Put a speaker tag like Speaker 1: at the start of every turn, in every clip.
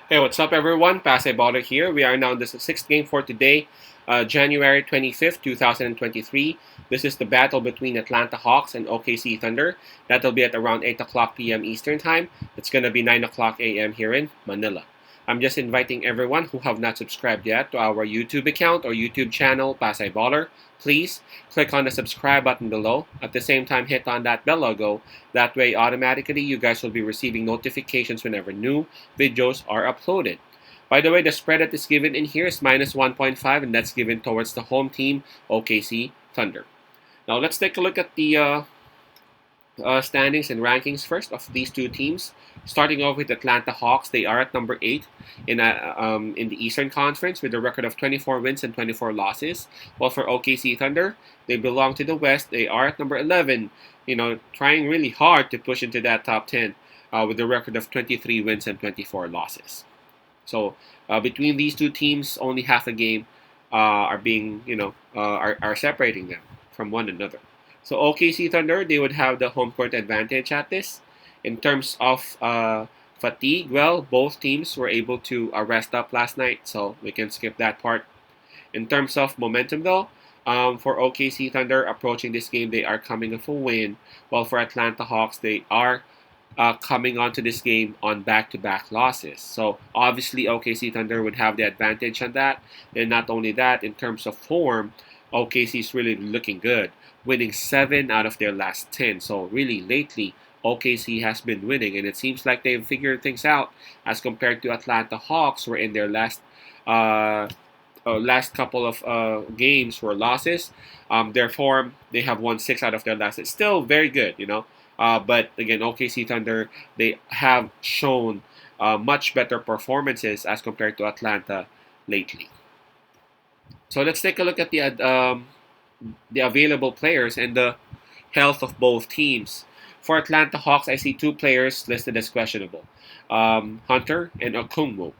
Speaker 1: Hey, what's up, everyone? Pasay Baller here. We are now in the sixth game for today, January 25th, 2023. This is the battle between Atlanta Hawks and OKC Thunder. That'll be at around 8 o'clock p.m. Eastern Time. It's going to be 9 o'clock a.m. here in Manila. I'm just inviting everyone who have not subscribed yet to our YouTube account or YouTube channel, Pasay Baller. Please click on the subscribe button below. At the same time, hit on that bell logo. That way, automatically, you guys will be receiving notifications whenever new videos are uploaded. By the way, the spread that is given in here is minus 1.5, and that's given towards the home team, OKC Thunder. Now, let's take a look at the standings and rankings first of these two teams. Starting off with Atlanta Hawks, they are at number 8 in the Eastern Conference with a record of 24 wins and 24 losses. While for OKC Thunder, they belong to the West. They are at number 11, trying really hard to push into that top 10 with a record of 23 wins and 24 losses. So between these two teams, only half a game are being, are separating them from one another. So OKC Thunder, they would have the home court advantage at this. In terms of fatigue, well, both teams were able to rest up last night, so we can skip that part. In terms of momentum, though, for OKC Thunder approaching this game, they are coming off a win, while for Atlanta Hawks, they are coming onto this game on back-to-back losses. So obviously, OKC Thunder would have the advantage on that. And not only that, in terms of form, OKC is really looking good, winning 7 out of their last 10. So really, lately, OKC has been winning, and it seems like they've figured things out as compared to Atlanta Hawks, where in their last couple of games were losses. Their form, they have won 6 out of their last. It's still very good. But again, OKC Thunder, they have shown much better performances as compared to Atlanta lately. So let's take a look at the available players and the health of both teams. For Atlanta Hawks, I see 2 players listed as questionable, Hunter and Okungwu.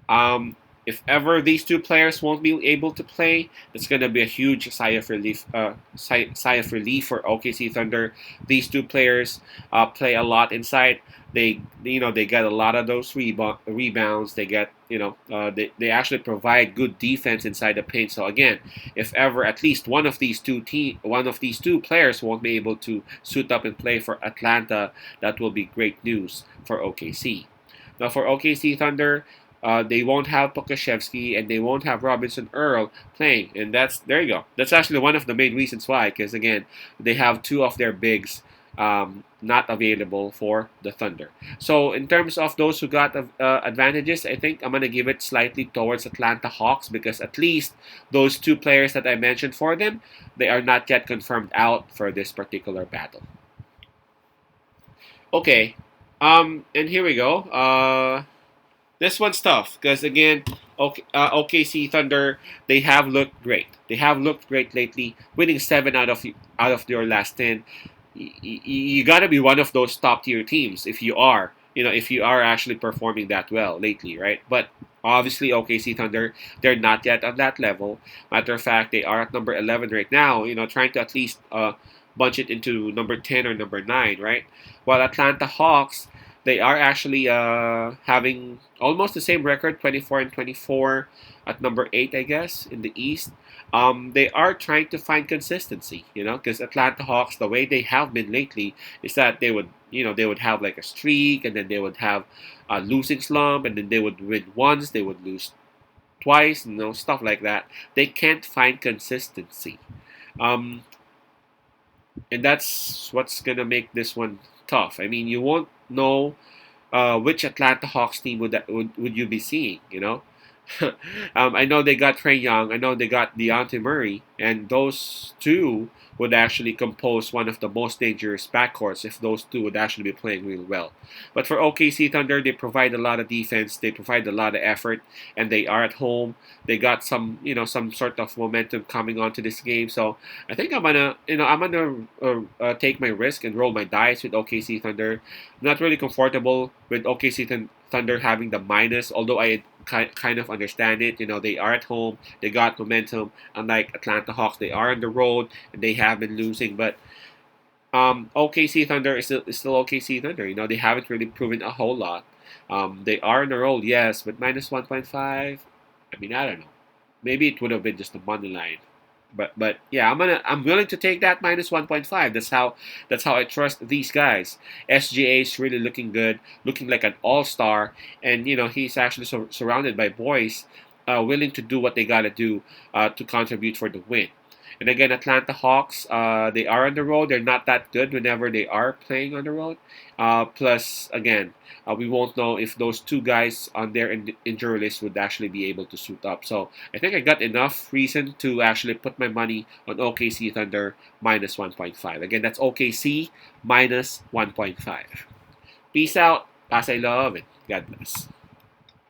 Speaker 1: Um, if ever these 2 players won't be able to play, it's going to be a huge sigh of relief. Sigh of relief for OKC Thunder. These 2 players play a lot inside. They get a lot of those rebounds. They get they actually provide good defense inside the paint. So again, if ever at least one of these two players won't be able to suit up and play for Atlanta, that will be great news for OKC. Now for OKC Thunder, they won't have Pokashevsky and they won't have Robinson Earl playing, and there you go. That's actually one of the main reasons why, because again, they have 2 of their bigs not available for the Thunder. So in terms of those who got advantages, I think I'm gonna give it slightly towards Atlanta Hawks because at least those 2 players that I mentioned for them, they are not yet confirmed out for this particular battle. Okay, and here we go. This one's tough because again, OKC Thunder, they have looked great. They have looked great lately, winning 7 out of their last 10. You got to be one of those top tier teams if you are, if you are actually performing that well lately, right? But obviously, OKC Thunder, they're not yet on that level. Matter of fact, they are at number 11 right now. Trying to at least bunch it into number 10 or number 9, right? While Atlanta Hawks, they are actually having almost the same record, 24 and 24 at number 8, I guess, in the East. They are trying to find consistency, because Atlanta Hawks, the way they have been lately, is that they would have like a streak, and then they would have a losing slump, and then they would win once, they would lose twice, stuff like that. They can't find consistency. Um, and that's what's gonna make this one tough. I mean, you won't know which Atlanta Hawks team would you be seeing. I know they got Trey Young. I know they got Deontay Murray, and those 2 would actually compose one of the most dangerous backcourts if those 2 would actually be playing really well. But for OKC Thunder, they provide a lot of defense, they provide a lot of effort, and they are at home. They got some sort of momentum coming onto this game. So I think I'm gonna take my risk and roll my dice with OKC Thunder. I'm not really comfortable with OKC Thunder having the minus, although I kind of understand it. They are at home, they got momentum. Unlike Atlanta Hawks, they are on the road and they have been losing. But OKC Thunder is still OKC Thunder. They haven't really proven a whole lot. They are in a roll, yes, but minus 1.5. I mean, I don't know. Maybe it would have been just a money line. But yeah, I'm willing to take that minus 1.5. That's how I trust these guys. SGA is really looking good, looking like an all-star, and he's actually surrounded by boys willing to do what they gotta do to contribute for the win. And again, Atlanta Hawks, they are on the road. They're not that good whenever they are playing on the road. Plus, again, we won't know if those two guys on their injury list would actually be able to suit up. So I think I got enough reason to actually put my money on OKC Thunder minus 1.5. Again, that's OKC minus 1.5. Peace out, as I love it. God bless.